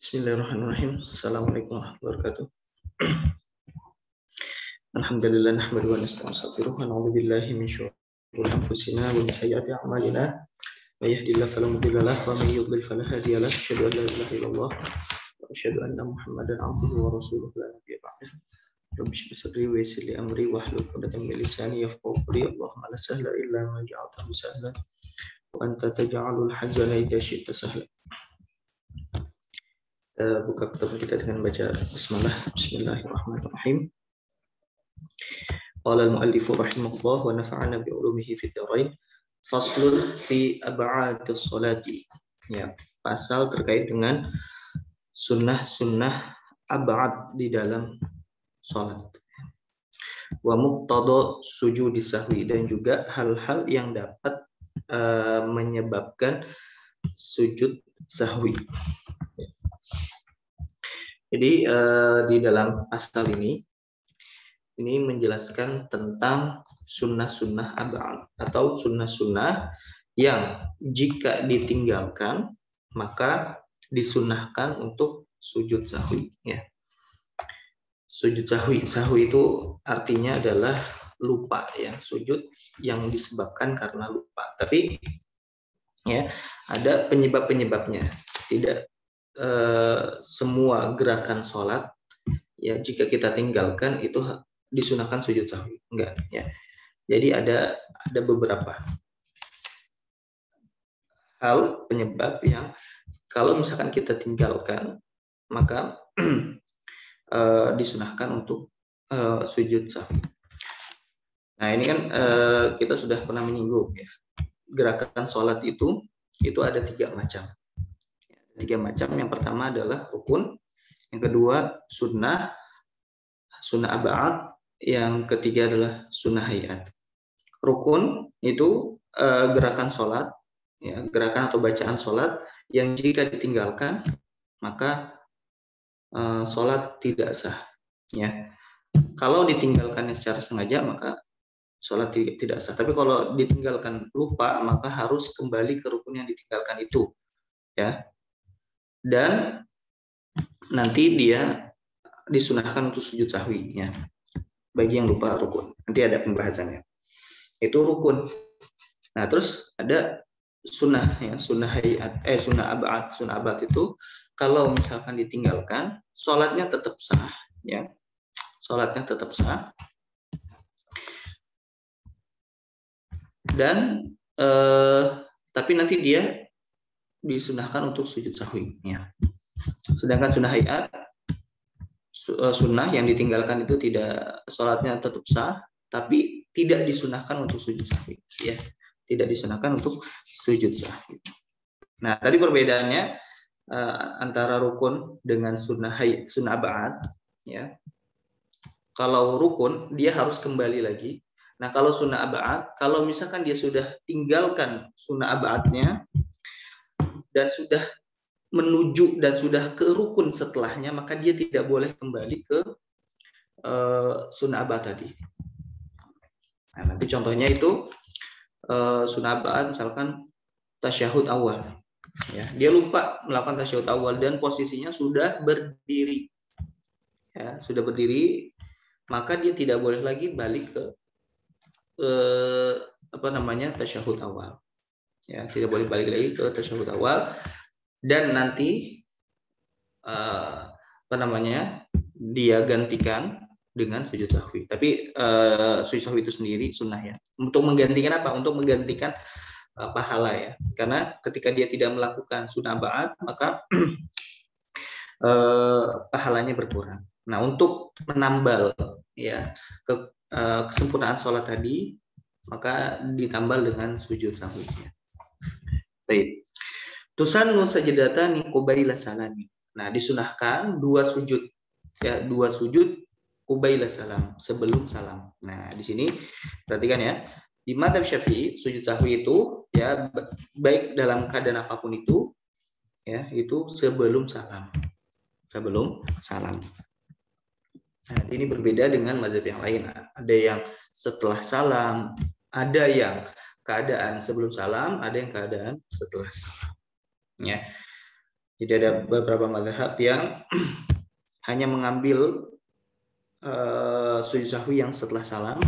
Bismillahirrahmanirrahim. Assalamualaikum warahmatullahi wabarakatuh. Alhamdulillah nahmadu wa nasta'inuhu wa na'udzu billahi min syururi anfusina wa min sayyiati a'malina. May yahdihillahu fala mudilla lahu wa may yudlil fala hadiya lahu. Asyhadu an la ilaha illallah wa asyhadu anna Muhammadan 'abduhu wa rasuluhu la nabiyya ba'dahu. Rabbi shrah sadri wa yassir li amri wahlul 'uqdatam min lisani yafqahu qawli. Allahumma la sahla illa ma ja'altahu sahlan wa anta taj'alul hazana idza syi'ta sahlan. Buka pertemuan kita dengan baca Bismillahirrahmanirrahim. Qala al-mu'allif rahimahullah wa nafa'ana bi 'ulumihi fid dharain. Faslun fi ab'adis salati. Ya, pasal terkait dengan sunnah-sunnah ab'ad di dalam salat. Wa muqtada sujudi sahwi, dan juga hal-hal yang dapat menyebabkan sujud sahwi. Jadi di dalam pasal ini menjelaskan tentang sunnah-sunnah ab'ad atau sunnah-sunnah yang jika ditinggalkan maka disunnahkan untuk sujud sahwi. Ya. Sujud sahwi itu artinya adalah lupa, ya, sujud yang disebabkan karena lupa. Tapi ya ada penyebab-penyebabnya. Tidak semua gerakan sholat ya jika kita tinggalkan itu disunahkan sujud sahwi, enggak ya. Jadi ada beberapa hal penyebab yang kalau misalkan kita tinggalkan maka disunahkan untuk sujud sahwi. Nah ini kan kita sudah pernah menyinggung ya, gerakan sholat itu ada 3 macam. 3 macam. Yang pertama adalah rukun, yang kedua sunnah ab'ad, yang ketiga adalah sunnah hayat. Rukun itu gerakan sholat, ya, gerakan atau bacaan sholat yang jika ditinggalkan maka sholat tidak sah. Ya. Kalau ditinggalkannya secara sengaja maka sholat tidak sah. Tapi kalau ditinggalkan lupa maka harus kembali ke rukun yang ditinggalkan itu. Ya. Dan nanti dia disunahkan untuk sujud sahwi ya. Bagi yang lupa rukun. Nanti ada pembahasannya. Itu rukun. Nah, terus ada sunnah ya, sunnah hayat, sunnah ab'ad. Sunnah ab'ad itu kalau misalkan ditinggalkan, sholatnya tetap sah ya. Sholatnya tetap sah. Dan tapi nanti dia disunahkan untuk sujud sahwi ya. Sedangkan sunnah hayat, sunnah yang ditinggalkan itu tidak, sholatnya tetap sah tapi tidak disunahkan untuk sujud sahwi ya. Tidak disunahkan untuk sujud sahwi. Nah, tadi perbedaannya antara rukun dengan sunnah ab'ad ya. Kalau rukun dia harus kembali lagi. Nah, kalau sunnah ab'ad, kalau misalkan dia sudah tinggalkan sunnah ab'adnya dan sudah menuju dan sudah ke rukun setelahnya, maka dia tidak boleh kembali ke sunnah ab'ad tadi. Nah, nanti contohnya itu sunnah ab'ad misalkan tasyahud awal. Ya, dia lupa melakukan tasyahud awal dan posisinya sudah berdiri. Ya, sudah berdiri, maka dia tidak boleh lagi balik ke tasyahud awal. Ya, tidak boleh balik lagi ke tasyahud awal, dan nanti dia gantikan dengan sujud sahwi. Tapi sujud sahwi itu sendiri sunnah ya. Untuk menggantikan apa? Untuk menggantikan pahala ya. Karena ketika dia tidak melakukan sunnah ba'ad maka pahalanya berkurang. Nah, untuk menambal ya kesempurnaan sholat tadi maka ditambal dengan sujud sahwi. Baik. Tusannu sajadatani qubaila salami. Nah, disunahkan 2 sujud ya, 2 sujud qubaila salam, sebelum salam. Nah, di sini perhatikan ya. Di mazhab Syafi'i sujud sahwi itu ya baik dalam keadaan apapun itu ya, itu sebelum salam. sebelum salam. Nah, ini berbeda dengan mazhab yang lain. Ada yang setelah salam, ada yang keadaan sebelum salam, ada yang keadaan setelah salam. Ya. Jadi ada beberapa mazhab yang hanya mengambil sujud sahwi yang setelah salam,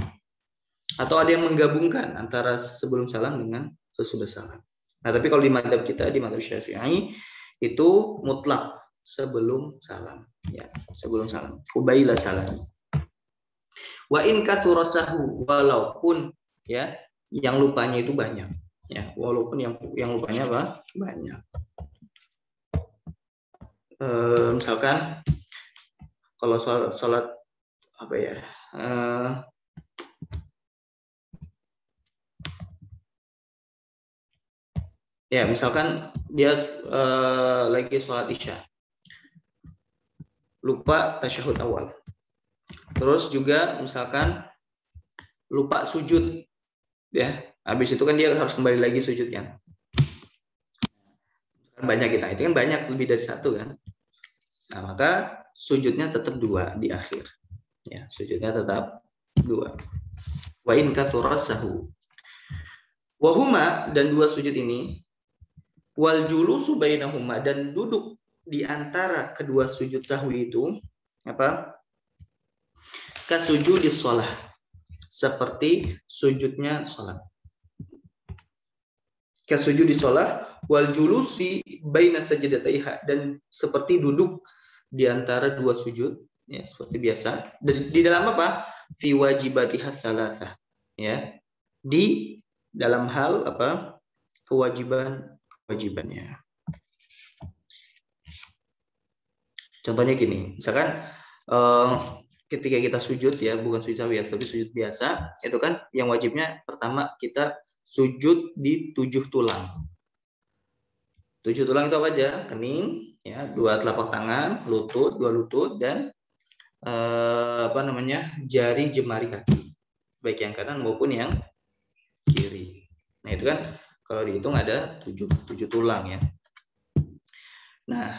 atau ada yang menggabungkan antara sebelum salam dengan sesudah salam. Nah, tapi kalau di mazhab kita, di mazhab Syafi'i, itu mutlak sebelum salam, ya, sebelum salam, qabaila salam. Wa in kathurasahu, walaupun ya yang lupanya itu banyak, ya, walaupun yang lupanya apa? Banyak. Misalkan kalau sholat apa ya? Ya, misalkan dia lagi sholat isya, lupa tasyahud awal. Terus juga misalkan lupa sujud, ya. Habis itu kan dia harus kembali lagi sujudnya. Banyak kita, itu kan banyak, lebih dari satu kan. Nah, maka sujudnya tetap 2 di akhir. Ya, sujudnya tetap 2. Wa in kathurasahu. Wa huma, dan 2 sujud ini, wal julusu bainahuma, dan duduk di antara kedua sujud sahwi itu apa? Kasujudis shalah, seperti sujudnya salat. Kasujudis shalah wal julusi baina sajdataiha, dan seperti duduk di antara 2 sujud, ya, seperti biasa. Di dalam apa? Fi wajibatiha tsalatsah, ya. Di dalam hal apa? Kewajibannya. Contohnya gini, misalkan ketika kita sujud, ya, bukan sujud sahwi, tapi sujud biasa, itu kan yang wajibnya pertama kita sujud di 7 tulang. 7 tulang itu apa aja? Kening, ya, 2 telapak tangan, lutut, 2 lutut, dan jari jemari kaki, baik yang kanan maupun yang kiri. Nah, itu kan kalau dihitung ada 7 tulang, ya. Nah,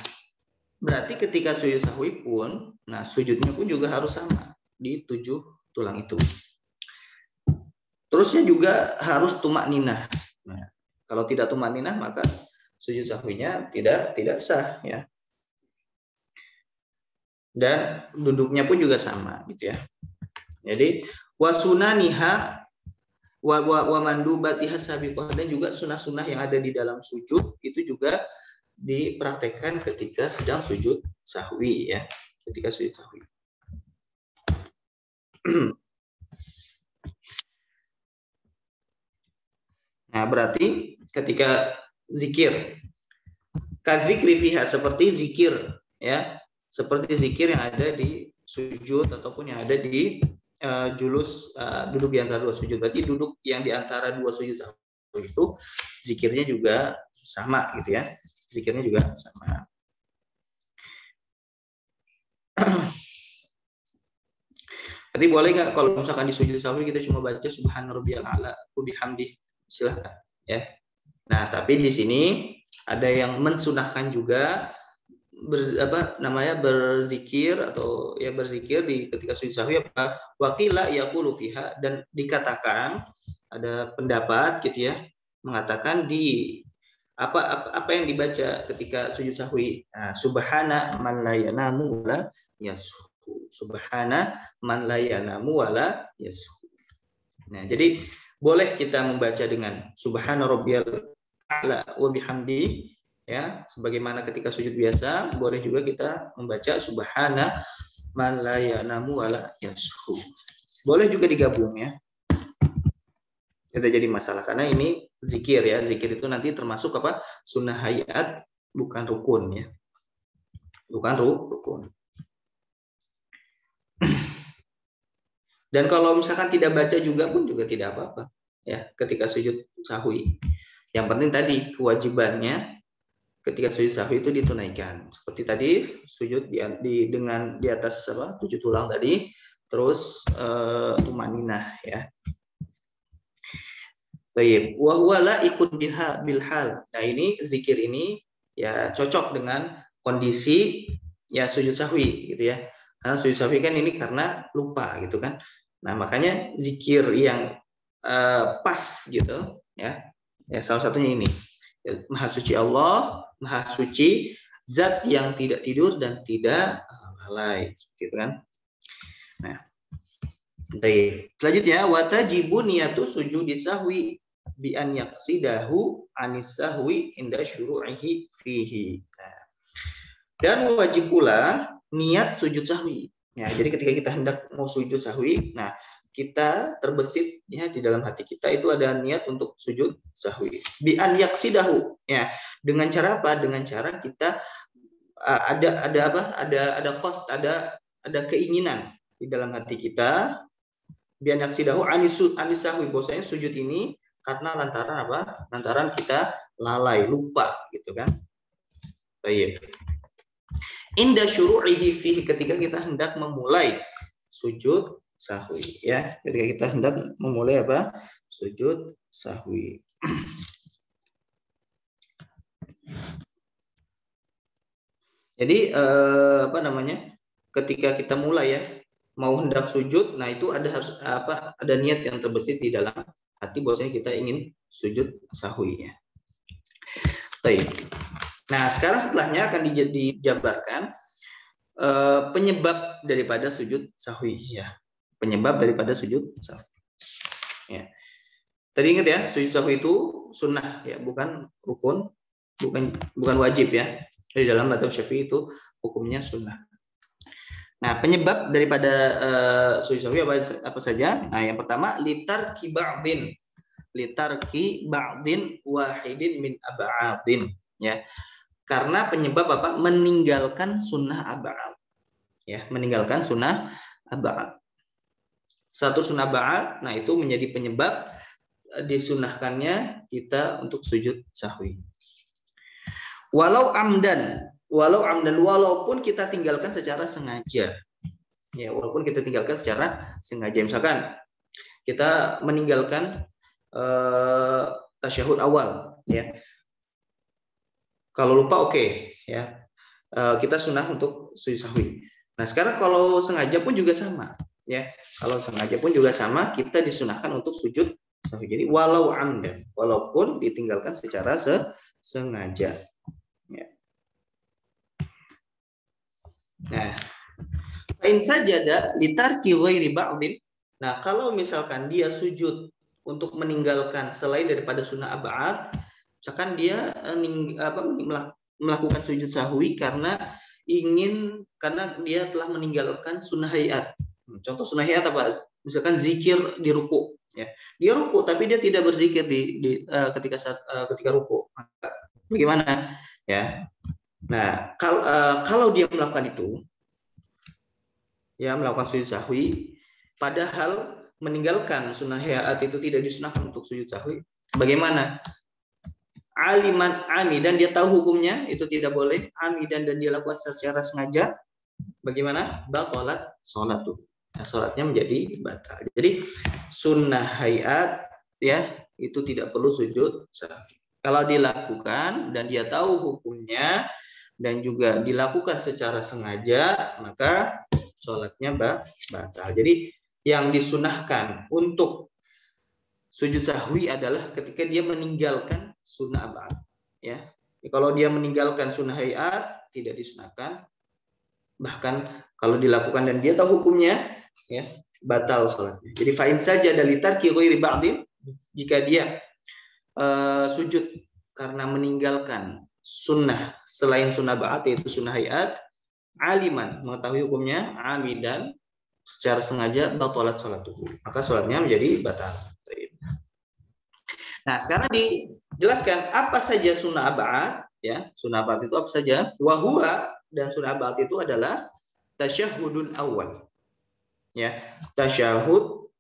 berarti ketika sujud sahwi pun, nah, sujudnya pun juga harus sama di 7 tulang itu. Terusnya juga harus tumak ninah. Nah, kalau tidak tumak ninah maka sujud sahwinya tidak sah, ya. Dan duduknya pun juga sama, gitu ya. Jadi wasunaniha wa mandubatiha sabiqah, dan juga sunah-sunah yang ada di dalam sujud itu juga dipraktekkan ketika sedang sujud sahwi, ya, ketika sujud sahwi. Nah, berarti ketika zikir, kadzikri fiha, seperti zikir, ya, seperti zikir yang ada di sujud ataupun yang ada di julus, duduk di antara 2 sujud. Berarti duduk yang di antara 2 sujud sahwi itu zikirnya juga sama, gitu ya. Zikirnya juga sama. Jadi boleh nggak kalau misalkan di sujud sahwi kita cuma baca subhana rabbiyal a'la wa bihamdih, silahkan, ya. Nah, tapi di sini ada yang mensunahkan juga berzikir, atau ya berzikir di ketika sujud sahwi, apa? Waqila yaqulu fiha, dan dikatakan, ada pendapat, gitu ya, mengatakan di apa yang dibaca ketika sujud sahwi. Nah, subhana man la yanamu wala yashu. Subhana man la yanamu wala yashu. Nah, jadi boleh kita membaca dengan subhana rabbiyal a'la wa bihamdi, ya, sebagaimana ketika sujud biasa. Boleh juga kita membaca subhana man la yanamu wala yashu. Boleh juga digabung, ya. Tidak jadi masalah karena ini zikir, ya. Zikir itu nanti termasuk apa? Sunnah hayat, bukan rukun, ya. Bukan rukun. Dan kalau misalkan tidak baca juga pun juga tidak apa-apa, ya, ketika sujud sahwi. Yang penting tadi kewajibannya ketika sujud sahwi itu ditunaikan. Seperti tadi sujud dengan di atas 7 tulang tadi, terus tumaninah, ya. Baik, wa huwa la ikun bil hal. Nah, ini zikir ini, ya, cocok dengan kondisi ya sujud sahwi gitu ya. Karena sujud sahwi kan ini karena lupa gitu kan. Nah, makanya zikir yang pas gitu ya. Ya salah satunya ini. Maha suci Allah, maha suci zat yang tidak tidur dan tidak lalai gitu kan. Nah, baik. Selanjutnya watajibu niyatu sujudi sahwi bi an yaqsidahu anis sahwi inda syuru'ihi fihi. Nah, dan wajib pula niat sujud sahwi. Ya, jadi ketika kita hendak mau sujud sahwi, nah kita terbesit ya di dalam hati kita itu ada niat untuk sujud sahwi. Bi an yaqsidahu ya. Dengan cara apa? Dengan cara kita ada apa? Ada cost, ada keinginan di dalam hati kita. Bi an yaqsidahu anis sahwi. Bahwasanya sujud ini karena lantaran apa? Lantaran kita lalai, lupa gitu kan. Baik. Inda syuru'ihi fihi, ketika kita hendak memulai sujud sahwi ya, ketika kita hendak memulai apa? Sujud sahwi. Jadi apa namanya? Ketika kita mulai ya mau hendak sujud, nah itu harus ada niat yang terbesit di dalam hati bahwasanya kita ingin sujud sahwi ya. Baik. Nah, sekarang setelahnya akan dijabarkan penyebab daripada sujud sahwi ya. Penyebab daripada sujud sahwi. Ya. Tadi ingat ya, sujud sahwi itu sunnah ya, bukan rukun, bukan wajib ya. Di dalam mazhab Syafi'i itu hukumnya sunnah. Nah, penyebab daripada sujud sahwi apa saja? Nah, yang pertama litarki ba'din wahidin min ab'adin ya. Karena penyebab apa? Meninggalkan sunnah ab'ad. Ya, meninggalkan sunnah ab'ad. Satu sunnah ab'ad, nah itu menjadi penyebab disunahkannya kita untuk sujud sahwi. Walaupun kita tinggalkan secara sengaja. Ya, walaupun kita tinggalkan secara sengaja. Misalkan kita meninggalkan tasyahud awal ya. Kalau lupa oke, ya. Kita sunnah untuk sujud sahwi. Nah, sekarang kalau sengaja pun juga sama, ya. Kalau sengaja pun juga sama, kita disunahkan untuk sujud sahwi. Jadi walaupun ditinggalkan secara sengaja. Ya. Nah, in sajada litarki ghairi ba'din. Nah, kalau misalkan dia sujud untuk meninggalkan selain daripada sunnah ab'ad, misalkan dia melakukan sujud sahwi karena dia telah meninggalkan sunnah hayat. Contoh sunnah hayat apa? Misalkan zikir di ruku. Ya. Dia ruku tapi dia tidak berzikir ketika ruku. Bagaimana? Ya. Nah, kalau dia melakukan itu, ya melakukan sujud sahwi, padahal meninggalkan sunnah hayat itu tidak disunahkan untuk sujud sahwi, bagaimana? Aliman amidan, dia tahu hukumnya itu tidak boleh, amidan dan dia lakukan secara sengaja, bagaimana? Batalat sholat tuh. Nah, sholatnya menjadi batal. Jadi sunnah hayat ya itu tidak perlu sujud sahwi. Kalau dilakukan dan dia tahu hukumnya dan juga dilakukan secara sengaja, maka sholatnya batal. Jadi yang disunahkan untuk sujud sahwi adalah ketika dia meninggalkan sunnah ab'ad. Ya. Kalau dia meninggalkan sunnah hayat tidak disunahkan. Bahkan kalau dilakukan dan dia tahu hukumnya, ya batal sholatnya. Jadi fa'in saja dari tarki ghairi ba'din, jika dia sujud karena meninggalkan sunnah selain sunnah ba'ad yaitu sunnah hayat, aliman mengetahui hukumnya, amidan secara sengaja batalat sholatuhu, maka sholatnya menjadi batal. Nah, sekarang dijelaskan apa saja sunnah ab'ad, ya. Sunnah ab'ad itu apa saja? Wa huwa, dan sunnah ab'ad itu adalah tasyahudul awal. Ya, tasyahud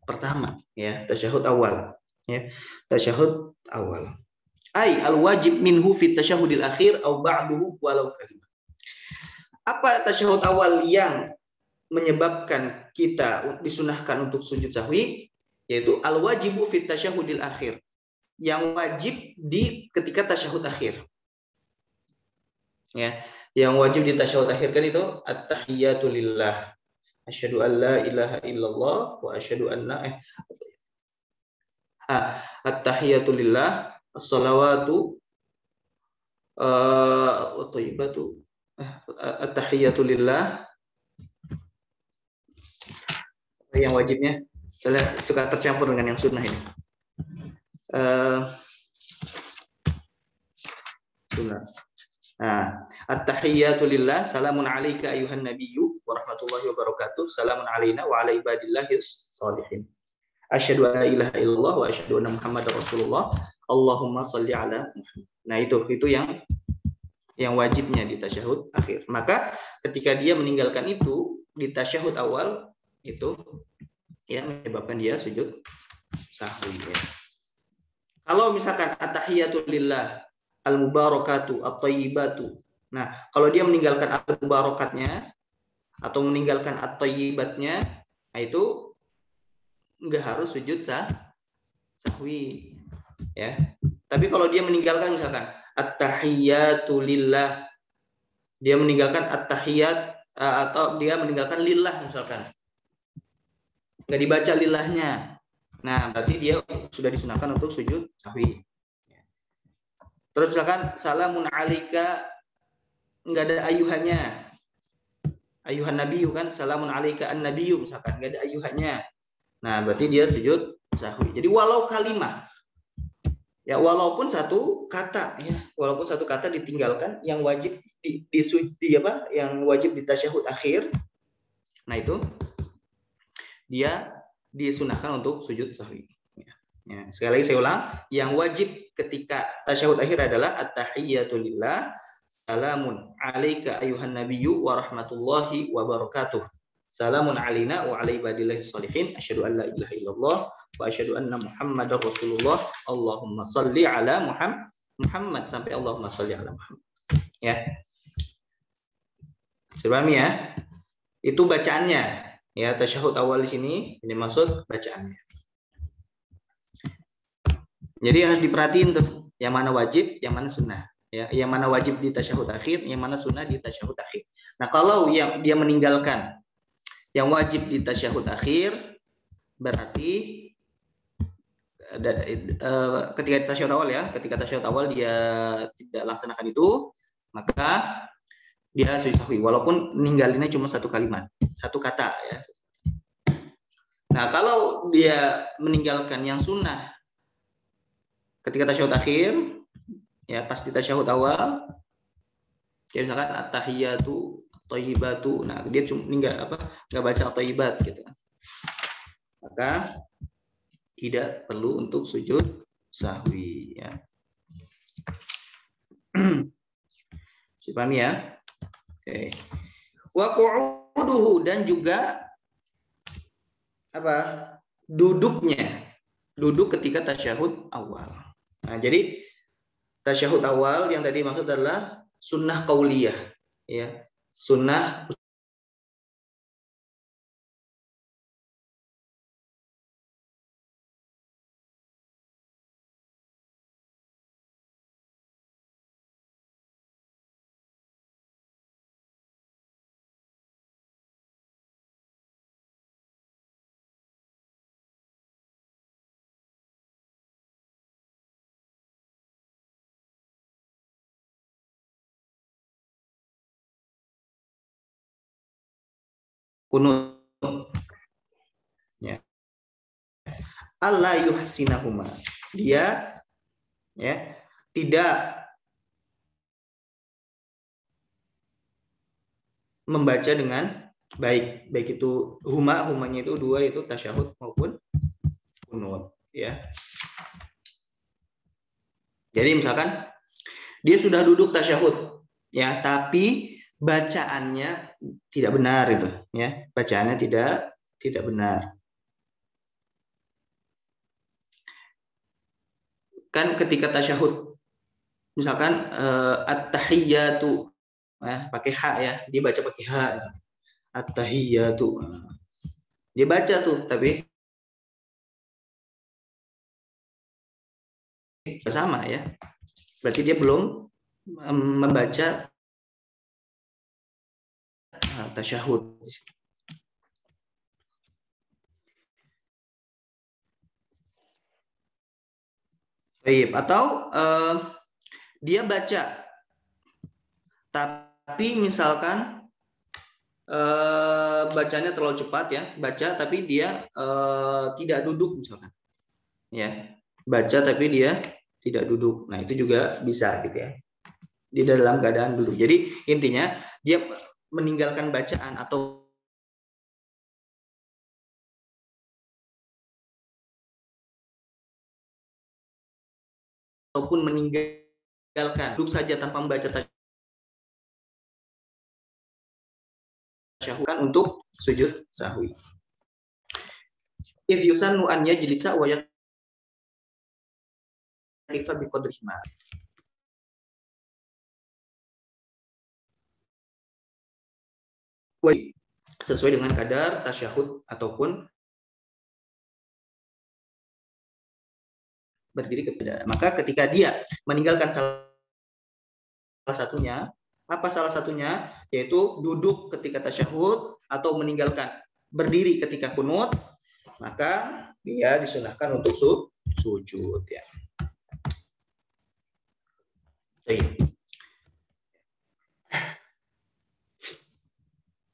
pertama, ya, tasyahud awal, ya. Tasyahud awal. Ai al-wajib minhu fi tasyahudil akhir au ba'duhu walau kalimah. Apa tasyahud awal yang menyebabkan kita disunahkan untuk sujud sahwi? Yaitu al-wajibu fit tasyahudil akhir, yang wajib di ketika tasyahud akhir. Ya, Yang wajib di tasyahud akhir kan itu at-tahiyatu lillah. Asyhadu an la ilaha illallah wa asyhadu anna at-tahiyatu lillah, as-salawatu thayyibatu, at-tahiyatu lillah. Yang wajibnya saya suka tercampur dengan yang sunnah ini. Sunnah. Nah, at-tahiyyatu lillah, salamun alayka ayuhan nabiyyu wa rahmatullahi wa barakatuh, salamun alayna wa ala ibadillahis sholihin. Asyhadu an la ilaha illallah wa asyhadu anna Muhammadar Rasulullah. Allahumma shalli ala Muhammad. Nah, itu yang wajibnya di tasyahud akhir. Maka ketika dia meninggalkan itu di tasyahud awal itu ya menyebabkan dia sujud sahwi ya. Kalau misalkan at-tahiyatu lillah, al-mubarakatu, at-thayyibatu. Nah, kalau dia meninggalkan al-mubarakatnya atau meninggalkan at-thayyibatnya, nah itu enggak harus sujud sahwi ya. Tapi kalau dia meninggalkan misalkan at-tahiyatu lillah, dia meninggalkan at-tahiyat atau dia meninggalkan lillah misalkan, enggak dibaca lillahnya, nah berarti dia sudah disunahkan untuk sujud sahwi. Terus misalkan salamun alaika, enggak ada ayuhannya, ayuhan nabiyyu kan, salamun alaika an nabiyyu misalkan, enggak ada ayuhannya, nah berarti dia sujud sahwi. Jadi walau kalimah ya, walaupun satu kata ya, walaupun satu kata ditinggalkan yang wajib yang wajib di tasyahud akhir, nah itu dia disunahkan untuk sujud sahwi. Ya, sekali lagi saya ulang, yang wajib ketika tasyahud akhir adalah at-tahiyyatu lillah, salamun alayka ayuhan nabiyyu wa rahmatullahi wa barakatuh, salamun alaina wa ala ibadillahis sholihin, asyhadu an la ilaha illallah wa asyhadu anna Muhammadar Rasulullah, Allahumma shalli ala Muhammad sampai Allahumma shalli ala Muhammad. Ya. Sudah paham ya? Itu bacaannya. Ya, tasyahud awal di sini ini maksud bacaannya. Jadi harus diperhatiin tuh, yang mana wajib, yang mana sunnah. Ya, yang mana wajib di tasyahud akhir, yang mana sunnah di tasyahud akhir. Nah, kalau yang dia meninggalkan yang wajib di tasyahud akhir, berarti ketika tasyahud awal ya, ketika tasyahud awal dia tidak laksanakan itu, maka dia sujud sahwi walaupun ninggalinnya cuma satu kalimat, satu kata ya. Nah, kalau dia meninggalkan yang sunnah ketika tasyahud akhir, ya pas di tasyahud awal, ya misalkan at-tahiyatu thayyibatu, nah dia cuma enggak baca thayyibat gitu, maka tidak perlu untuk sujud sahwi ya. Paham ya? Oke. Wa qu'uduhu, dan juga duduknya, duduk ketika tasyahud awal. Nah, jadi tasyahud awal yang tadi maksud adalah sunnah qauliyah ya, sunnah kunut ya. Allah yuhsinahuma, dia ya tidak membaca dengan baik, baik itu humanya itu dua, itu tasyahud maupun kunut ya. Jadi misalkan dia sudah duduk tasyahud ya, tapi bacaannya tidak benar itu ya, bacaannya tidak benar. Kan ketika tasyahud misalkan at-tahiyyatu pakai ha ya, dia baca pakai ha, at-tahiyyatu dia baca tuh, tapi sama ya, berarti dia belum membaca tasyahud. Baik, atau dia baca, tapi misalkan bacanya terlalu cepat ya, baca tapi dia tidak duduk misalkan, ya, baca tapi dia tidak duduk. Nah itu juga bisa gitu ya, di dalam keadaan duduk. Jadi intinya dia meninggalkan bacaan ataupun meninggalkan duduk saja tanpa membaca tasyahud untuk sujud sahwi. Idh yusannu an yajlisa wa yaqifa biqadrihi ma. Sesuai dengan kadar tasyahud ataupun berdiri kepada. Maka ketika dia meninggalkan salah satunya, apa salah satunya? Yaitu duduk ketika tasyahud atau meninggalkan berdiri ketika kunut, maka dia disunahkan untuk sujud ya.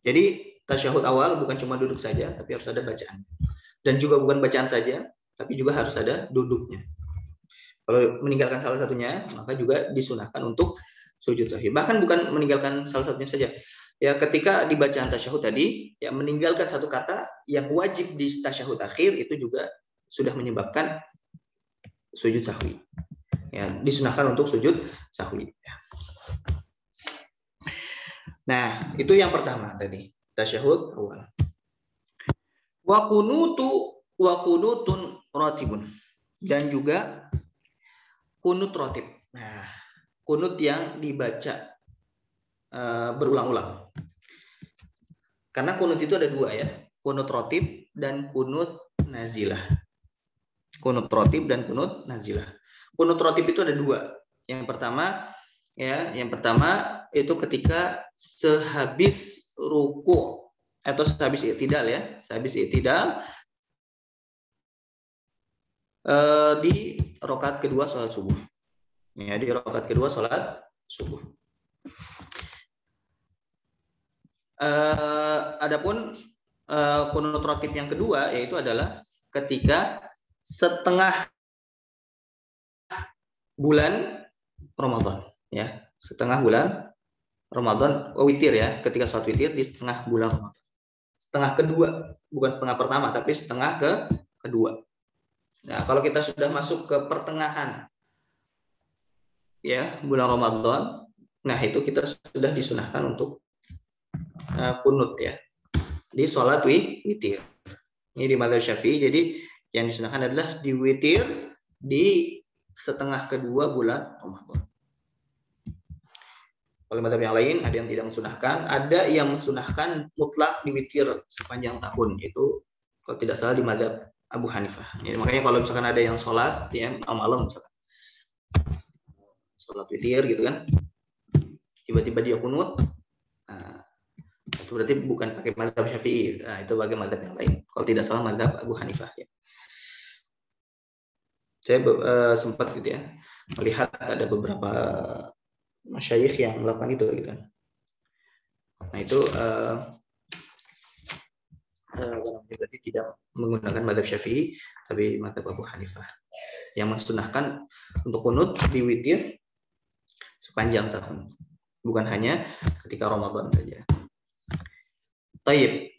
Jadi tasyahud awal bukan cuma duduk saja, tapi harus ada bacaan. Dan juga bukan bacaan saja, tapi juga harus ada duduknya. Kalau meninggalkan salah satunya, maka juga disunahkan untuk sujud sahwi. Bahkan bukan meninggalkan salah satunya saja. Ya, ketika di bacaan tasyahud tadi, ya meninggalkan satu kata yang wajib di tasyahud akhir itu juga sudah menyebabkan sujud sahwi. Ya, disunahkan untuk sujud sahwi. Ya. Nah, itu yang pertama tadi, tasyahud awal. Wa kunutun ratibun, dan juga kunut ratib. Nah, kunut yang dibaca berulang-ulang. Karena kunut itu ada dua ya, kunut ratib dan kunut nazilah. Kunut ratib dan kunut nazilah. Kunut ratib itu ada dua. Yang pertama itu ketika sehabis ruku atau sehabis i'tidal ya, sehabis i'tidal di rakaat kedua salat subuh. Ya, di rakaat kedua salat subuh. Adapun kunut ratib yang kedua yaitu adalah ketika setengah bulan Ramadan ya, setengah bulan Ramadan witir ya, ketika salat witir di setengah bulan Ramadan. Setengah kedua, bukan setengah pertama tapi setengah kedua. Nah, kalau kita sudah masuk ke pertengahan ya bulan Ramadan, nah itu kita sudah disunahkan untuk kunut ya di sholat witir. Ini di mazhab Syafi'i, jadi yang disunahkan adalah di witir di setengah kedua bulan Ramadan. Kalau mazhab yang lain ada yang tidak mensunahkan, ada yang mensunahkan mutlak di witir sepanjang tahun. Itu kalau tidak salah di mazhab Abu Hanifah. Ya, makanya kalau misalkan ada yang sholat ya malam misalkan sholat witir gitu kan, tiba-tiba dia kunut, nah, itu berarti bukan pakai mazhab Syafi'i. Nah, itu bagi mazhab yang lain. Kalau tidak salah mazhab Abu Hanifah ya. Saya sempat gitu ya melihat ada beberapa masyayikh yang melakukan itu gitu. Nah itu berarti tidak menggunakan mazhab Syafi'i tapi mazhab Abu Hanifah yang mensunahkan untuk kunut di witir sepanjang tahun, bukan hanya ketika Ramadan saja. Taib.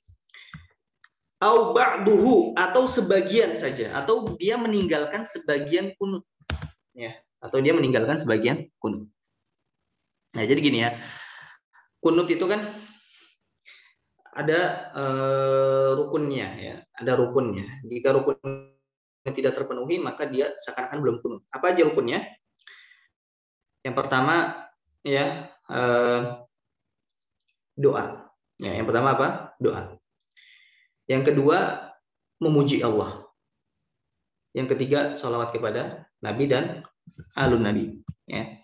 Au ba'duhu, atau sebagian saja, atau dia meninggalkan sebagian kunut ya, atau dia meninggalkan sebagian kunut. Nah, jadi gini ya. Kunut itu kan ada rukunnya ya, ada rukunnya. Jika rukunnya tidak terpenuhi, maka dia seakan-akan belum kunut. Apa aja rukunnya? Yang pertama ya doa. Ya, yang pertama apa? Doa. Yang kedua, memuji Allah. Yang ketiga, sholawat kepada Nabi dan alun Nabi. Ya.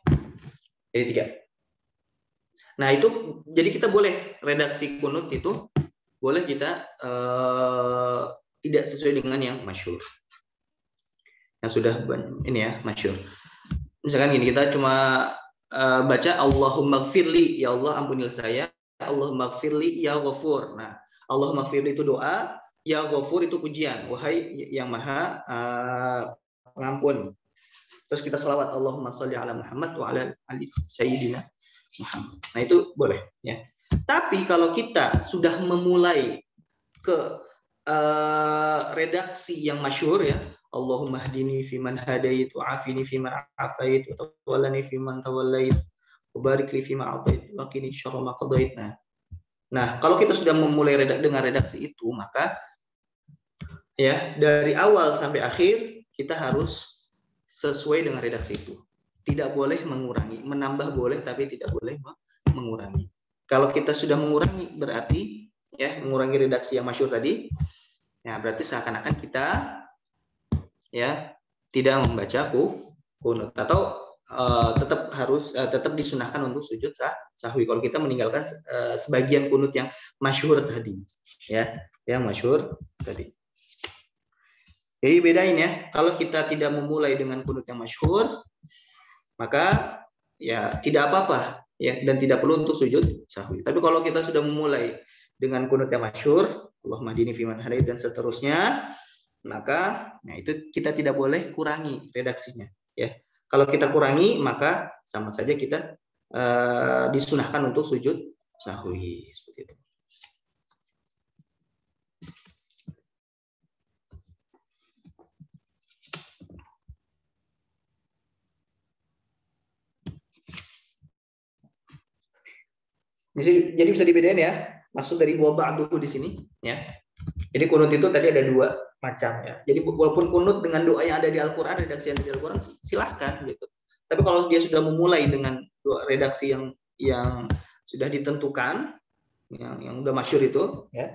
Jadi 3. Nah, itu jadi kita boleh redaksi kunut itu boleh kita tidak sesuai dengan yang masyhur. Yang sudah ini ya, masyhur. Misalkan gini, kita cuma baca Allahumma gfirli, ya Allah ampunilah saya, Allahumma gfirli ya Ghafur. Nah, Allahumma gfirli itu doa, ya Ghafur itu pujian, wahai yang maha pengampun. Terus kita selawat Allahumma sholli ala Muhammad wa ala ali sayyidina Muhammad. Nah, itu boleh ya. Tapi kalau kita sudah memulai ke redaksi yang masyhur ya, Allahumma hdini fiman hadait wa afini fiman afait wa tawallani fiman tawallait wa barik li fima atait wa qini syarra ma qadait. Nah, kalau kita sudah memulai dengan redaksi itu, maka ya dari awal sampai akhir kita harus sesuai dengan redaksi itu. Tidak boleh mengurangi, menambah boleh tapi tidak boleh mengurangi. Kalau kita sudah mengurangi berarti ya mengurangi redaksi yang masyhur tadi, ya berarti seakan-akan kita ya tidak membaca kunut atau tetap disunahkan untuk sujud sahwi kalau kita meninggalkan sebagian kunut yang masyhur tadi, ya, yang masyhur tadi. Jadi bedain ya, kalau kita tidak memulai dengan kunut yang masyhur, maka ya tidak apa-apa ya dan tidak perlu untuk sujud sahwi. Tapi kalau kita sudah memulai dengan kunut yang masyhur, Allahumma hdini fiman hadait dan seterusnya, maka nah itu kita tidak boleh kurangi redaksinya ya. Kalau kita kurangi maka sama saja kita disunahkan untuk sujud sahwi seperti itu. Jadi bisa dibedain ya, maksud dari wa ba'duhu di sini ya. Jadi kunut itu tadi ada dua macam ya. Jadi walaupun kunut dengan doa yang ada di Al-Qur'an, redaksi yang ada di Al-Qur'an silahkan gitu. Tapi kalau dia sudah memulai dengan redaksi yang sudah ditentukan, yang udah masyhur itu ya,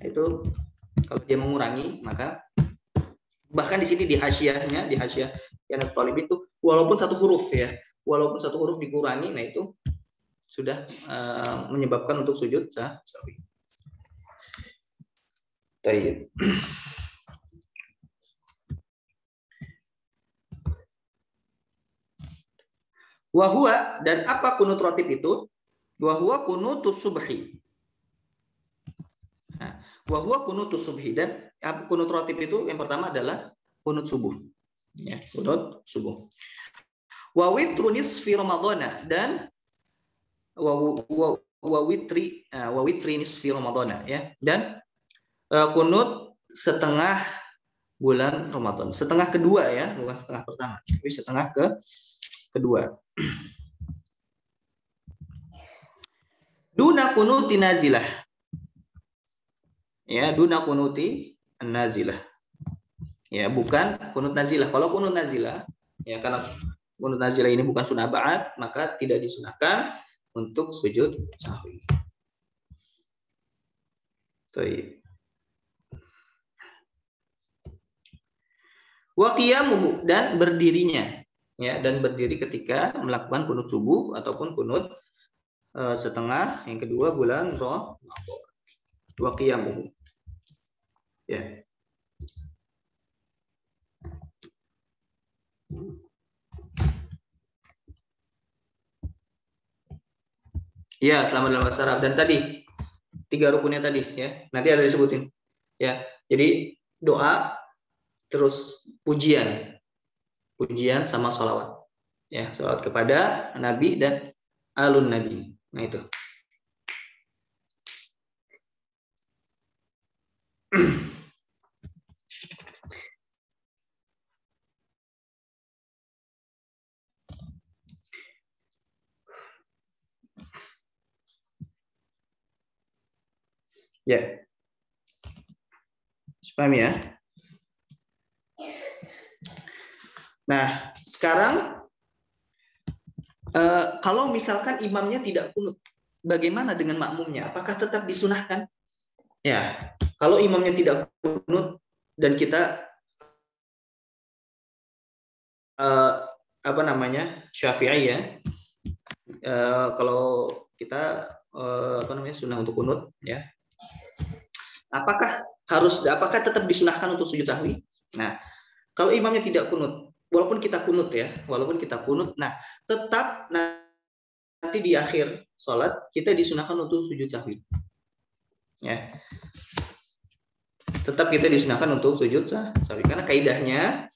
itu kalau dia mengurangi maka bahkan di sini di hasyiahnya, di hasyiah yang Thalib itu walaupun satu huruf ya, walaupun satu huruf dikurangi, nah itu sudah menyebabkan untuk sujud sahwi. Baik. Wahua dan apa kunut rotib itu? Wahua kunutus subhi. Nah, wahua kunutus subhi dan kunut rotib itu yang pertama adalah kunut subuh. Ya, kunut subuh. Wa witru nisfi Ramadhana dan wa witri nisfi Ramadhana ya dan kunut setengah bulan Ramadan. Setengah kedua ya, bukan setengah pertama, tapi setengah kedua. Duna kunuti nazilah. Ya, duna kunuti nazilah. Ya, bukan kunut nazilah. Kalau kunut nazilah, ya karena kunut nazilah ini bukan sunah ba'ad, maka tidak disunahkan untuk sujud sahwi. Baik. Wa qiyamuhu dan berdirinya ya, dan berdiri ketika melakukan kunut subuh ataupun kunut setengah yang kedua bulan Ramadan. Wa qiyamuhu. Ya. Ya, selama dalam bahasa Arab dan tadi 3 rukunnya tadi ya. Nanti ada disebutin. Ya. Jadi doa terus pujian sama sholawat ya, sholawat kepada Nabi dan alun Nabi. Nah itu. Ya, paham ya. Nah, sekarang kalau misalkan imamnya tidak kunut, bagaimana dengan makmumnya? Apakah tetap disunahkan? Ya, kalau imamnya tidak kunut dan kita Syafi'i ya, kalau kita sunnah untuk kunut ya. Apakah tetap disunahkan untuk sujud sahwi? Nah, kalau imamnya tidak kunut, walaupun kita kunut, nah tetap nanti di akhir sholat kita disunahkan untuk sujud sahwi. Ya, tetap kita disunahkan untuk sujud sahwi karena kaidahnya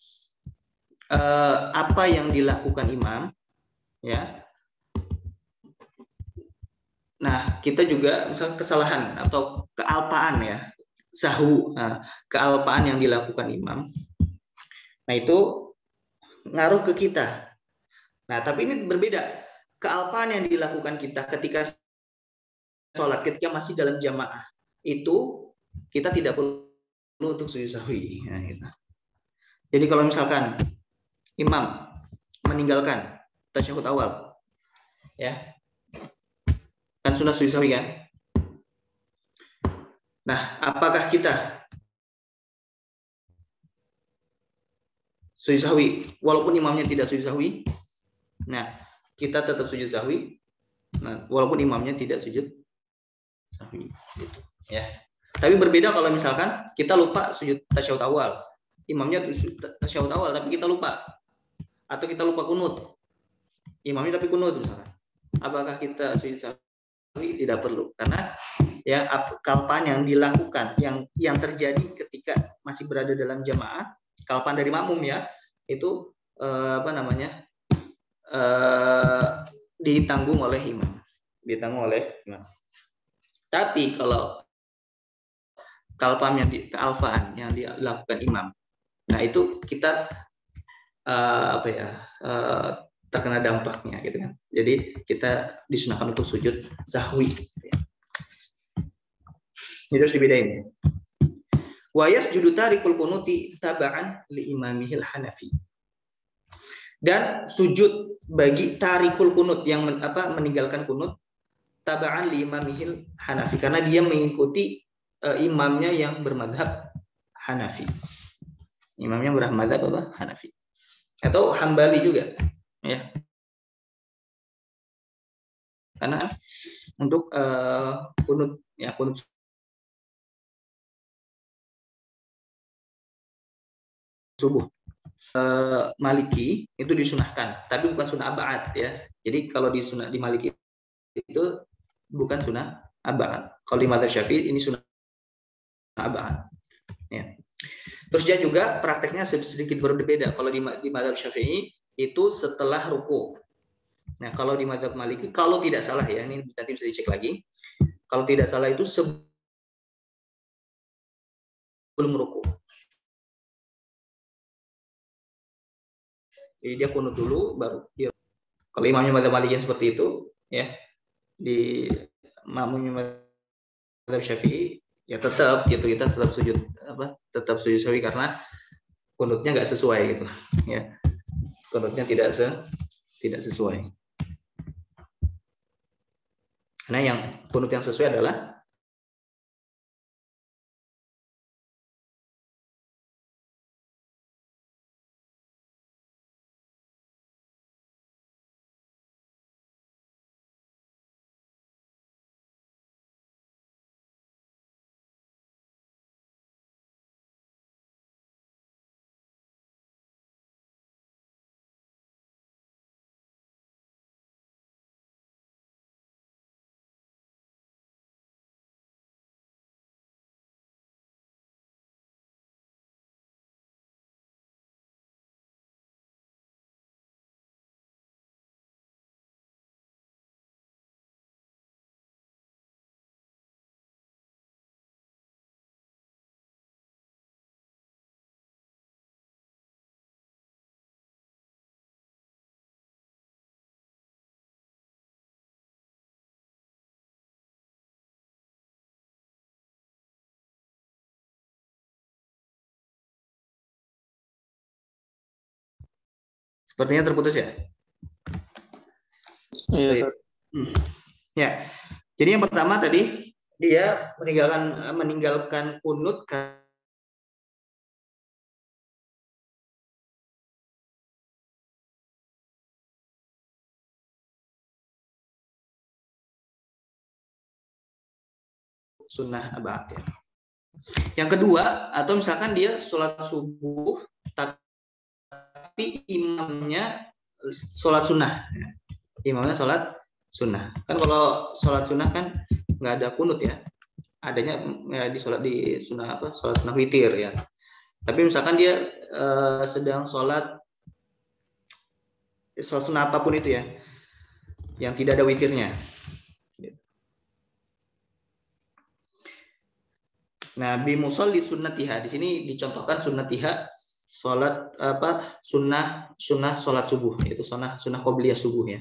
apa yang dilakukan imam, ya. Nah, kita juga misalnya kesalahan atau kealpaan ya, sahwu, kealpaan yang dilakukan imam. Nah, itu ngaruh ke kita. Nah, tapi ini berbeda. Kealpaan yang dilakukan kita ketika sholat, ketika masih dalam jamaah, itu kita tidak perlu untuk sujud sahwi. Nah, gitu. Jadi kalau misalkan imam meninggalkan tasyahud awal, ya, kan sudah sujud sahwi kan? Nah, apakah kita sujud sahwi walaupun imamnya tidak sujud sahwi? Nah, kita tetap sujud sahwi. Nah, walaupun imamnya tidak sujud sahwi, gitu, ya. Tapi berbeda kalau misalkan kita lupa sujud tasyahud awal, imamnya tasyahud awal tapi kita lupa, atau kita lupa kunut, imamnya tapi kunut misalkan. Apakah kita sujud sahwi? Tidak perlu, karena ya kalpan yang dilakukan yang terjadi ketika masih berada dalam jamaah, kalpan dari makmum ya, itu ditanggung oleh imam, Tapi kalau kalpan kealfaan yang dilakukan imam, nah itu kita terkena dampaknya gitu kan. Jadi kita disunahkan untuk sujud sahwi. Ini harus dibedain. Wa yasjudu tarikul kunuti taba'an li imamihil Hanafi. Dan sujud bagi tarikul kunut yang meninggalkan kunut taba'an li imamihil Hanafi, karena dia mengikuti imamnya yang bermadhab Hanafi. Imamnya bermadhab Hanafi. Atau Hambali juga, ya. Karena untuk kunut subuh Maliki itu disunahkan, tapi bukan sunnah abad ya. Jadi kalau di Maliki itu bukan sunnah abad. Kalau di mazhab Syafi'i ini sunnah abad. Ya. Terus dia juga prakteknya sedikit berbeda. Kalau di mazhab Syafi'i itu setelah ruku. Nah, kalau di mazhab Maliki, kalau tidak salah ya, ini nanti bisa dicek lagi. Kalau tidak salah itu sebelum ruku. Jadi dia kunut dulu, baru dia. Kalau imamnya mazhab Maliki seperti itu, ya, di makmumnya mazhab Syafi'i, ya tetap gitu, kita tetap sujud sahwi karena kunutnya nggak sesuai gitu, ya. Kunutnya tidak sesuai. Karena yang kunut yang sesuai adalah sepertinya terputus ya. Iya, Ya. Jadi yang pertama tadi dia meninggalkan kunut sunnah abad ya. Yang kedua, atau misalkan dia sholat subuh tapi imamnya sholat sunnah, imamnya sholat sunnah. Kan kalau sholat sunnah kan nggak ada kunut ya, adanya ya di sunnah apa, sholat sunnah witir ya. Tapi misalkan dia sedang sholat sunnah apapun itu ya, yang tidak ada witirnya. Nah, bimusolli sunnatiha, di sini dicontohkan sunnatiha, sholat apa, sunnah sholat subuh, yaitu sunnah qobliyah subuh ya.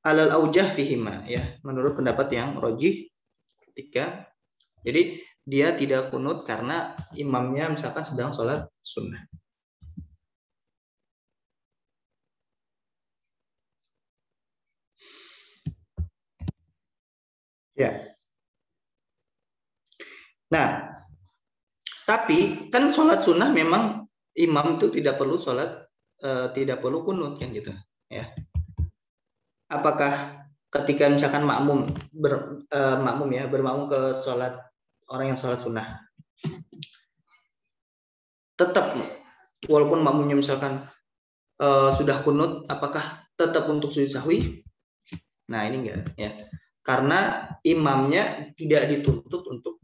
Alal aujah fihima ya, menurut pendapat yang rojih ketika jadi dia tidak kunut karena imamnya misalkan sedang sholat sunnah. Ya. Nah, tapi kan sholat sunnah memang imam itu tidak perlu sholat, tidak perlu kunut kan gitu. Ya. Apakah ketika misalkan makmum bermakmum ke sholat orang yang sholat sunnah, tetap walaupun makmumnya misalkan sudah kunut, apakah tetap untuk sujud sahwi? Nah ini enggak ya, karena imamnya tidak dituntut untuk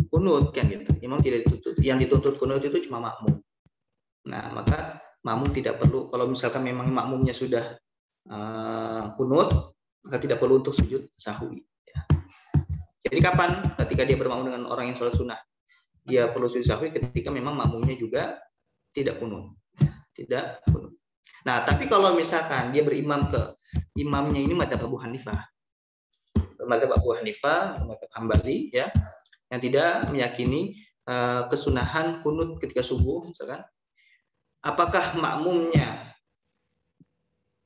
kunut kan gitu. Imam tidak dituntut, yang dituntut kunut itu cuma makmum. Nah maka makmum tidak perlu, kalau misalkan memang makmumnya sudah kunut, maka tidak perlu untuk sujud sahwi. Ya. Jadi kapan? Ketika dia bermakmum dengan orang yang sholat sunnah, dia perlu sujud sahwi ketika memang makmumnya juga tidak kunut. Tidak kunut. Nah, tapi kalau misalkan dia berimam ke imamnya ini madzhab Abu Hanifah, madzhab Abu Hanifah, madzhab Hambali ya, yang tidak meyakini kesunahan kunut ketika subuh, misalkan, apakah makmumnya,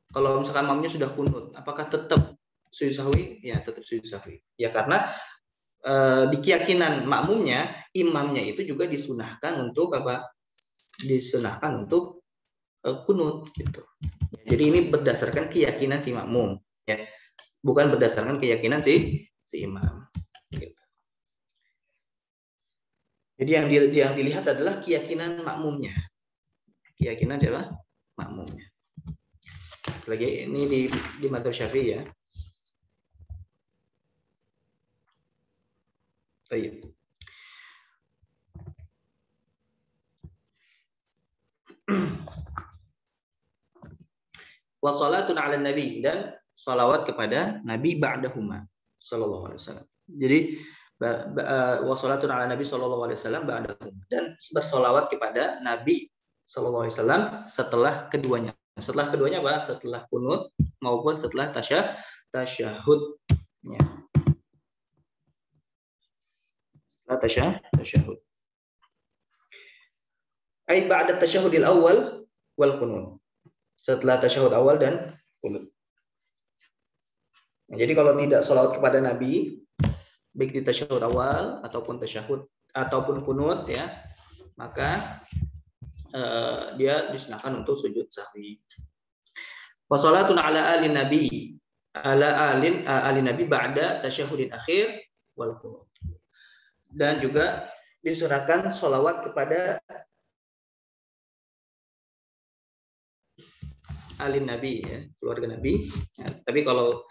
kalau misalkan makmumnya sudah kunut, apakah tetap sujud sahwi? Ya, tetap sujud sahwi. Ya karena di keyakinan makmumnya, imamnya itu juga disunahkan untuk apa? Disunahkan untuk kunut gitu. Jadi ini berdasarkan keyakinan si makmum, ya, bukan berdasarkan keyakinan si imam. Gitu. Jadi yang dilihat adalah keyakinan makmumnya, keyakinan adalah makmumnya. Lagi ini di madzhab Syafi'i ya. Baik. Wa salatun 'ala nabi, dan salawat kepada Nabi ba'dahuma sallallahu alaihi wasallam. Jadi wa salatun 'ala nabi sallallahu alaihi wasallam ba'dahuma, dan bersalawat kepada Nabi sallallahu alaihi wasallam setelah keduanya. Setelah keduanya apa? Setelah kunut maupun setelah tasyahud. Ya. Setelah tasyahud. Ai ba'da tasyahudil awal wal kunut. Setelah tasyahud awal dan kunut. Nah, jadi kalau tidak sholawat kepada Nabi, baik di tasyahud awal ataupun tasyahud ataupun kunut ya, maka dia disunahkan untuk sujud sahwi. Wa salatun ala ali nabi ali nabi ba'da tasyahudin akhir wal kunut. Dan juga disunahkan sholawat kepada ali nabi ya, keluarga Nabi. Ya, tapi kalau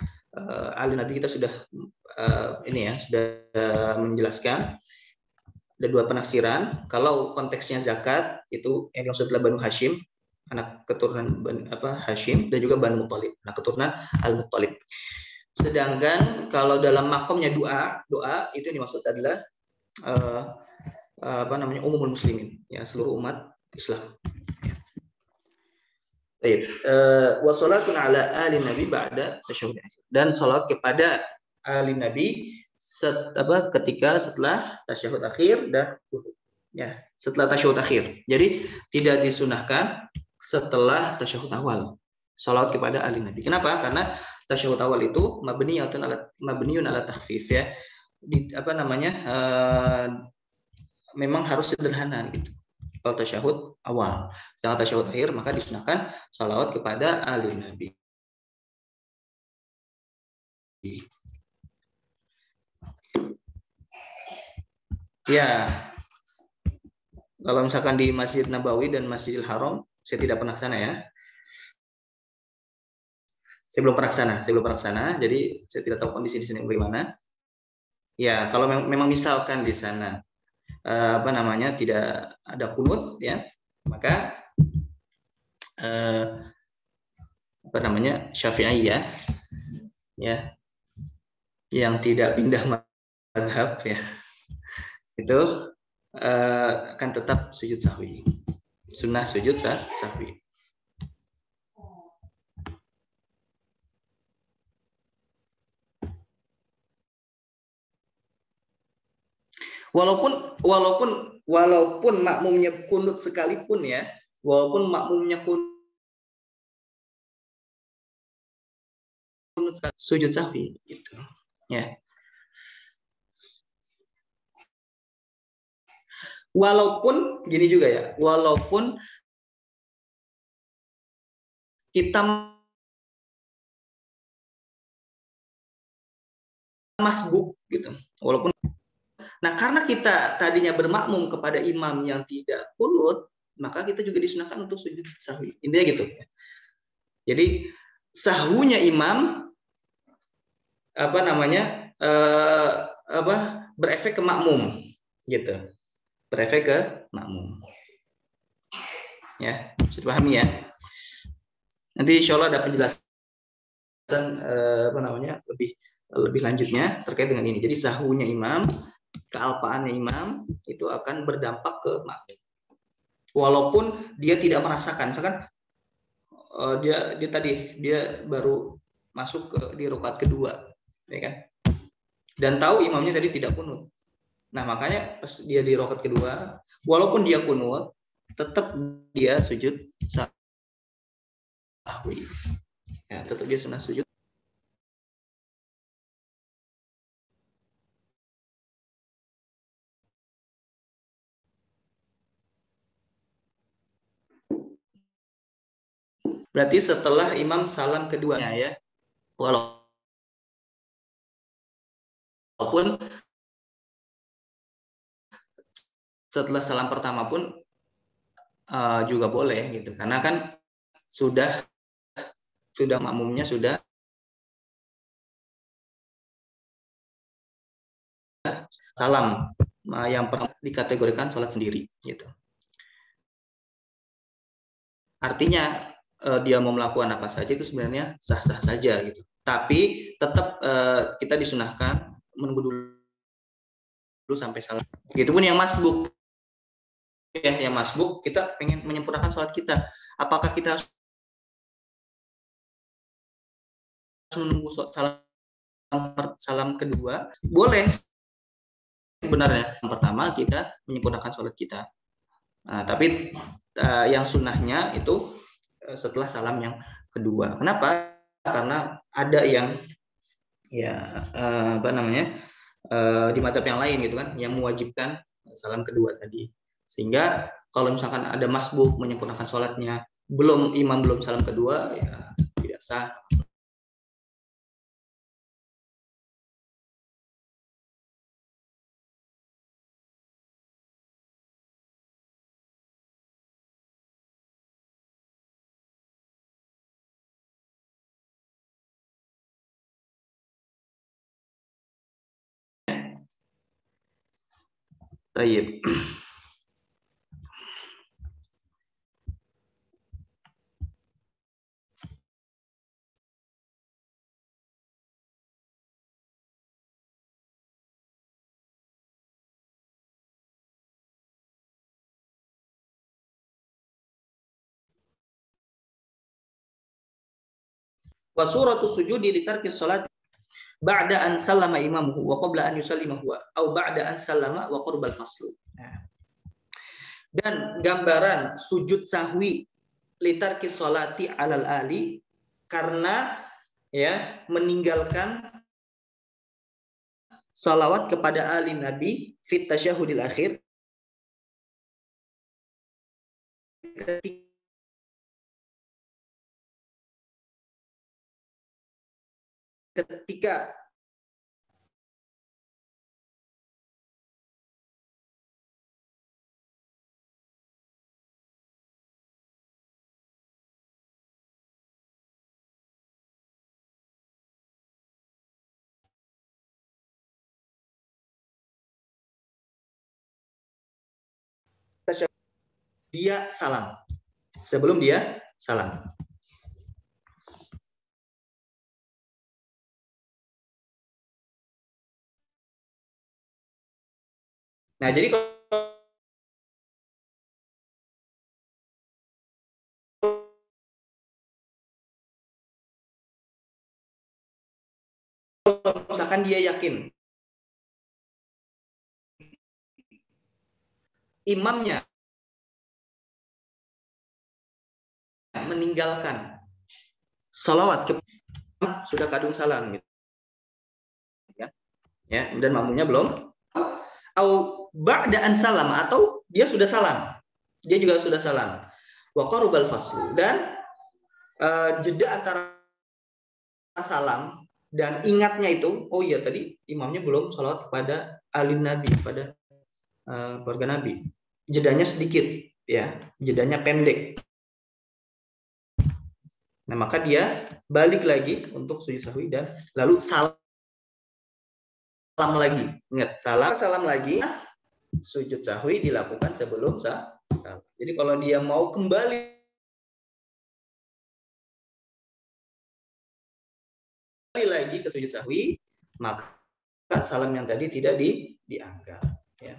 ali nabi kita sudah ini ya, sudah menjelaskan. Ada dua penafsiran. Kalau konteksnya zakat itu yang dimaksud adalah Banu Hashim, anak keturunan Hashim, dan juga Banu Muttalib, anak keturunan Al-Muttalib. Sedangkan kalau dalam makomnya doa itu yang dimaksud adalah umumul muslimin, ya, seluruh umat Islam. Baik. Wa salatun ala ali nabi ba'da tasyahud, dan salat kepada ali nabi ketika setelah tasyahud akhir dan ya, setelah tasyahud akhir. Jadi tidak disunahkan setelah tasyahud awal salat kepada ali nabi. Kenapa? Karena tasyahud awal itu mabniyun ala takhfif ya. memang harus sederhana gitu. Kalau tasyahud awal, sedangkan tasyahud akhir maka disunahkan salawat kepada ahli Nabi. Ya, kalau misalkan di Masjid Nabawi dan Masjidil Haram, saya tidak pernah sana ya. Saya belum pernah sana, jadi saya tidak tahu kondisi di sini bagaimana. Ya, kalau memang misalkan di sana tidak ada kunut ya, maka Syafi'iyah ya yang tidak pindah mazhab ya itu akan tetap sujud sahwi, sunnah sujud sahwi. Walaupun makmumnya kunut sekalipun ya, walaupun makmumnya kunut sujud sahwi gitu ya. Walaupun gini juga ya, walaupun kita masbuk gitu, walaupun nah karena kita tadinya bermakmum kepada imam yang tidak kunut, maka kita juga disunahkan untuk sujud sahwi. Intinya gitu. Jadi sahwunya imam berefek ke makmum gitu. Berefek ke makmum. Ya, bisa dipahami ya. Nanti insya Allah ada penjelasan lebih lanjutnya terkait dengan ini. Jadi sahwunya imam, kealpaannya imam itu akan berdampak ke makmum. Walaupun dia tidak merasakan, misalkan dia baru masuk di rakaat kedua, ya kan? Dan tahu imamnya tadi tidak kunut. Nah, makanya pas dia di rakaat kedua, walaupun dia kunut, tetap dia sujud sahwi. Ya, tetap dia sunnah sujud. Berarti setelah imam salam keduanya ya, walaupun setelah salam pertama pun juga boleh gitu, karena kan sudah makmumnya sudah salam, yang pertama dikategorikan sholat sendiri gitu. Artinya dia mau melakukan apa saja itu sebenarnya sah-sah saja gitu. Tapi tetap kita disunahkan menunggu dulu sampai salam. Begitupun yang masbuk. Ya, yang masbuk kita pengen menyempurnakan sholat kita. Apakah kita harus menunggu salam kedua? Boleh sebenarnya. Yang pertama kita menyempurnakan sholat kita. Nah, tapi yang sunnahnya itu setelah salam yang kedua. Kenapa? Karena ada yang di mazhab yang lain gitu kan, yang mewajibkan salam kedua tadi. Sehingga kalau misalkan ada masbuk menyempurnakan sholatnya, imam belum salam kedua, ya tidak sah. Tayyib. Wa suratus sujudi li tarki shalat ba'da an sallama imamuhu wa qabla an yusallima huwa au ba'da an sallama wa qurbal faslu. Dan gambaran sujud sahwi li tarki sholati alal ali, karena ya meninggalkan salawat kepada ali Nabi fit tasyahudil akhir, ketika dia salam. Sebelum dia salam. Nah, jadi kalau misalkan dia yakin imamnya meninggalkan salawat sudah kadung salam gitu ya, dan makmumnya belum, au ba'daan salam, atau dia sudah salam, dia juga sudah salam, wa qarubal faslu, dan jeda antara salam dan ingatnya itu, oh iya tadi imamnya belum salawat kepada ahli Nabi, pada keluarga Nabi, jedanya sedikit ya, jedanya pendek. Nah, maka dia balik lagi untuk sujud sahwi dan lalu salam lagi. Ingat, salam lagi, sujud sahwi dilakukan sebelum salam. Jadi kalau dia mau kembali lagi ke sujud sahwi, maka salam yang tadi tidak dianggap ya.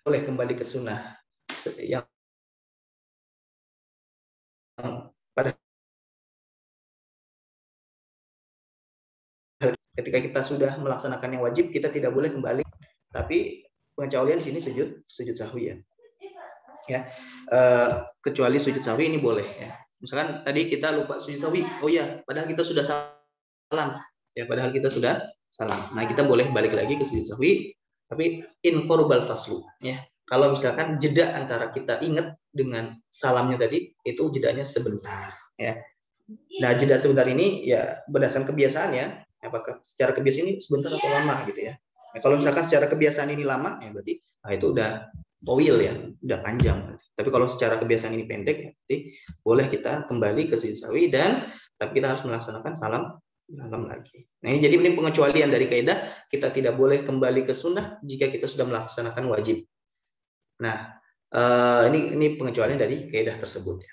Boleh kembali ke sunnah yang pada ketika kita sudah melaksanakan yang wajib, kita tidak boleh kembali. Tapi pengecualian di sini sujud sahwi ya. Kecuali sujud sahwi ini boleh ya. Misalkan tadi kita lupa sujud sahwi, oh ya, padahal kita sudah salam ya, padahal kita sudah salam. Nah, kita boleh balik lagi ke sujud sahwi, tapi in qorubal faslu ya. Kalau misalkan jeda antara kita ingat dengan salamnya tadi, itu jedanya sebentar ya. Nah, jeda sebentar ini ya berdasarkan kebiasaan ya. Apakah secara kebiasaan ini sebentar atau lama gitu ya. Nah, kalau misalkan secara kebiasaan ini lama ya berarti itu udah towil ya, udah panjang. Tapi kalau secara kebiasaan ini pendek ya berarti boleh kita kembali ke sujud sahwi, dan tapi kita harus melaksanakan salam lagi. Nah, ini jadi ini pengecualian dari kaidah kita tidak boleh kembali ke sunnah jika kita sudah melaksanakan wajib. Nah, ini pengecualian dari kaidah tersebut ya.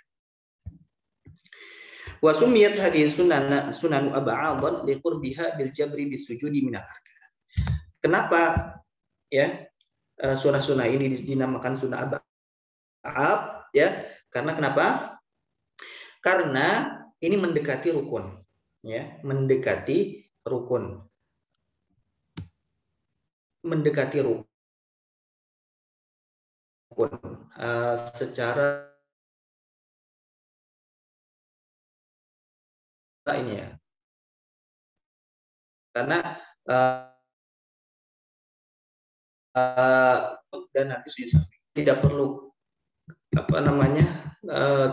Wa sumiyat hadhihi sunanu ab'adhan liqurbiha bil jabri bisujudi minal arkan. Kenapa ya sunah-sunah ini dinamakan sunah ab'ad ya? Karena kenapa? Karena ini mendekati rukun ya, mendekati rukun. Mendekati rukun secara ini ya. Karena dan nanti sujud sahwi tidak perlu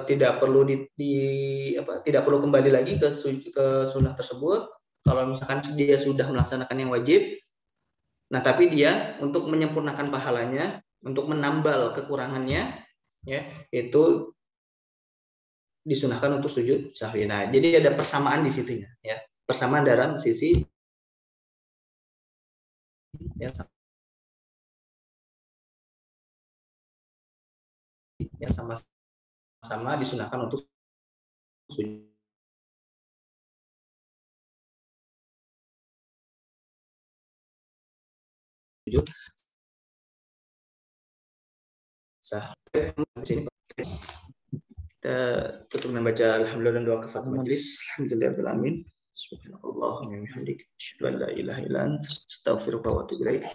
tidak perlu tidak perlu kembali lagi ke sunnah tersebut kalau misalkan dia sudah melaksanakan yang wajib. Nah, tapi dia untuk menyempurnakan pahalanya, untuk menambal kekurangannya ya, itu disunahkan untuk sujud sahwi. Nah, jadi ada persamaan di situ ya, persamaan dalam sisi yang sama-sama disunahkan untuk sujud sahwi. Kita tutup membaca alhamdulillah dan doa kafaratul majelis. Alhamdulillahirabbil alamin. Subhanallah wa bihamdihi, asyhadu an la ilaha illa anta, astaghfiruka wa atubu ilaik.